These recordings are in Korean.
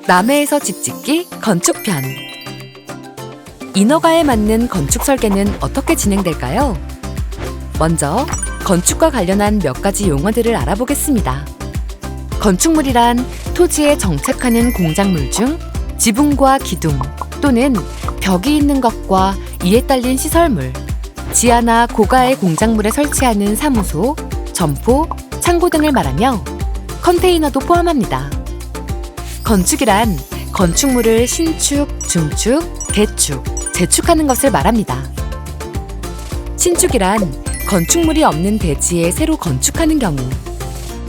남해에서 집 짓기 건축편. 인허가에 맞는 건축 설계는 어떻게 진행될까요? 먼저 건축과 관련한 몇 가지 용어들을 알아보겠습니다. 건축물이란 토지에 정착하는 공작물 중 지붕과 기둥 또는 벽이 있는 것과 이에 딸린 시설물, 지하나 고가의 공작물에 설치하는 사무소, 점포, 창고 등을 말하며 컨테이너도 포함합니다. 건축이란 건축물을 신축, 중축, 개축, 재축하는 것을 말합니다. 신축이란 건축물이 없는 대지에 새로 건축하는 경우,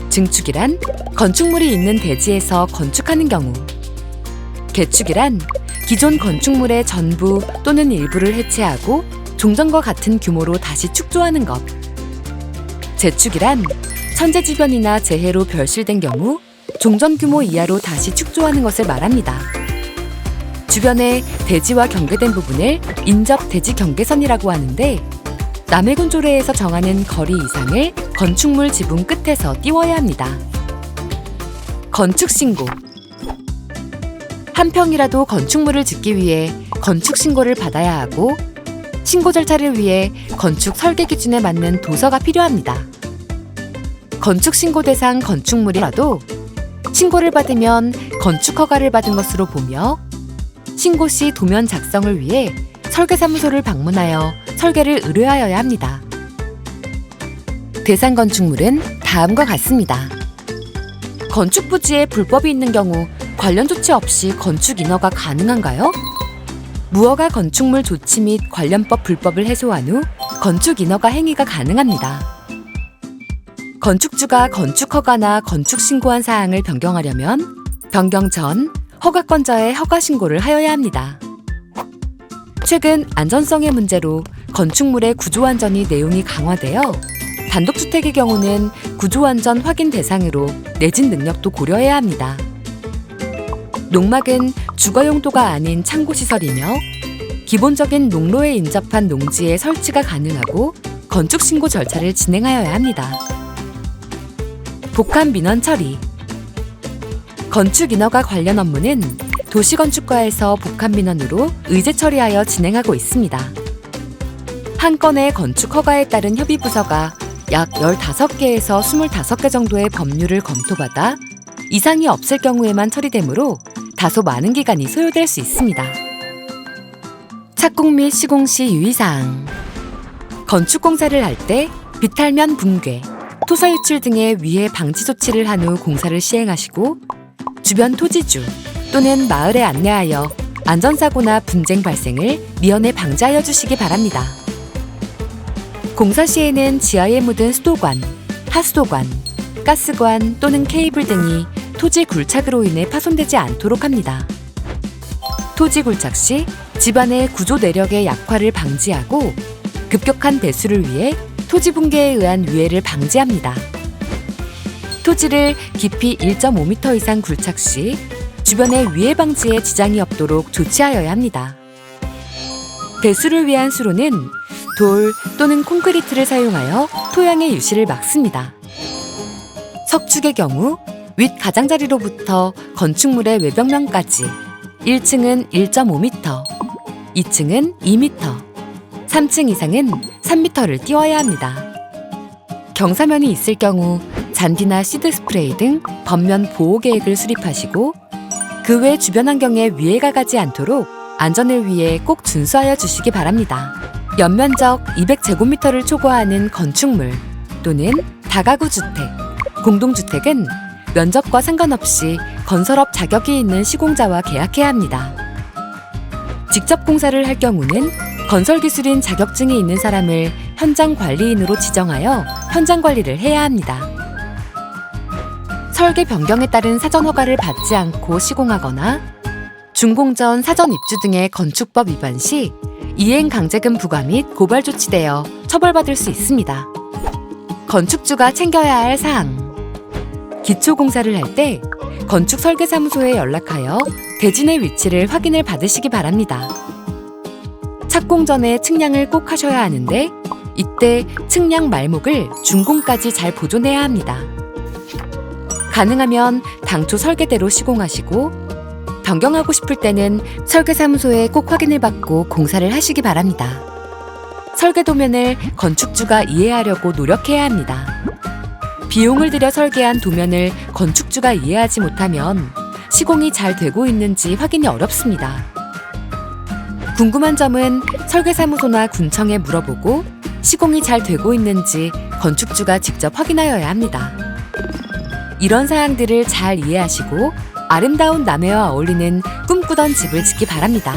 증축이란 건축물이 있는 대지에서 건축하는 경우, 개축이란 기존 건축물의 전부 또는 일부를 해체하고 종전과 같은 규모로 다시 축조하는 것, 재축이란 천재지변이나 재해로 별실된 경우 종전 규모 이하로 다시 축조하는 것을 말합니다. 주변에 대지와 경계된 부분을 인접 대지 경계선이라고 하는데, 남해군조례에서 정하는 거리 이상을 건축물 지붕 끝에서 띄워야 합니다. 건축신고. 한 평이라도 건축물을 짓기 위해 건축신고를 받아야 하고, 신고 절차를 위해 건축 설계 기준에 맞는 도서가 필요합니다. 건축신고 대상 건축물이라도 신고를 받으면 건축허가를 받은 것으로 보며, 신고 시 도면 작성을 위해 설계사무소를 방문하여 설계를 의뢰하여야 합니다. 대상 건축물은 다음과 같습니다. 건축 부지에 불법이 있는 경우 관련 조치 없이 건축 인허가 가능한가요? 무허가 건축물 조치 및 관련법 불법을 해소한 후 건축 인허가 행위가 가능합니다. 건축주가 건축허가나 건축신고한 사항을 변경하려면 변경 전 허가권자의 허가신고를 하여야 합니다. 최근 안전성의 문제로 건축물의 구조안전이 내용이 강화되어 단독주택의 경우는 구조안전 확인 대상으로 내진 능력도 고려해야 합니다. 농막은 주거용도가 아닌 창고시설이며 기본적인 농로에 인접한 농지에 설치가 가능하고 건축신고 절차를 진행하여야 합니다. 복합 민원 처리. 건축 인허가 관련 업무는 도시건축과에서 복합 민원으로 의제 처리하여 진행하고 있습니다. 한 건의 건축 허가에 따른 협의부서가 약 15개에서 25개 정도의 법률을 검토받아 이상이 없을 경우에만 처리되므로 다소 많은 기간이 소요될 수 있습니다. 착공 및 시공 시 유의사항. 건축공사를 할 때 비탈면 붕괴, 토사 유출 등의 위해 방지 조치를 한 후 공사를 시행하시고, 주변 토지주 또는 마을에 안내하여 안전사고나 분쟁 발생을 미연에 방지하여 주시기 바랍니다. 공사 시에는 지하에 묻은 수도관, 하수도관, 가스관 또는 케이블 등이 토지 굴착으로 인해 파손되지 않도록 합니다. 토지 굴착 시 집안의 구조 내력의 약화를 방지하고 급격한 배수를 위해 토지 붕괴에 의한 위해를 방지합니다. 토지를 깊이 1.5m 이상 굴착 시 주변의 위해 방지에 지장이 없도록 조치하여야 합니다. 배수를 위한 수로는 돌 또는 콘크리트를 사용하여 토양의 유실을 막습니다. 석축의 경우 윗 가장자리로부터 건축물의 외벽면까지 1층은 1.5m, 2층은 2m, 3층 이상은 3m를 띄워야 합니다. 경사면이 있을 경우 잔디나 시드 스프레이 등 겉면 보호 계획을 수립하시고, 그 외 주변 환경에 위해가 가지 않도록 안전을 위해 꼭 준수하여 주시기 바랍니다. 연면적 200제곱미터를 초과하는 건축물 또는 다가구 주택, 공동주택은 면적과 상관없이 건설업 자격이 있는 시공자와 계약해야 합니다. 직접 공사를 할 경우는 건설기술인 자격증이 있는 사람을 현장 관리인으로 지정하여 현장 관리를 해야 합니다. 설계 변경에 따른 사전 허가를 받지 않고 시공하거나 준공전 사전 입주 등의 건축법 위반 시 이행 강제금 부과 및 고발 조치되어 처벌받을 수 있습니다. 건축주가 챙겨야 할 사항. 기초공사를 할 때 건축설계사무소에 연락하여 대진의 위치를 확인을 받으시기 바랍니다. 착공 전에 측량을 꼭 하셔야 하는데, 이때 측량 말목을 준공까지 잘 보존해야 합니다. 가능하면 당초 설계대로 시공하시고, 변경하고 싶을 때는 설계사무소에 꼭 확인을 받고 공사를 하시기 바랍니다. 설계 도면을 건축주가 이해하려고 노력해야 합니다. 비용을 들여 설계한 도면을 건축주가 이해하지 못하면 시공이 잘 되고 있는지 확인이 어렵습니다. 궁금한 점은 설계사무소나 군청에 물어보고 시공이 잘 되고 있는지 건축주가 직접 확인하여야 합니다. 이런 사항들을 잘 이해하시고 아름다운 남해와 어울리는 꿈꾸던 집을 짓기 바랍니다.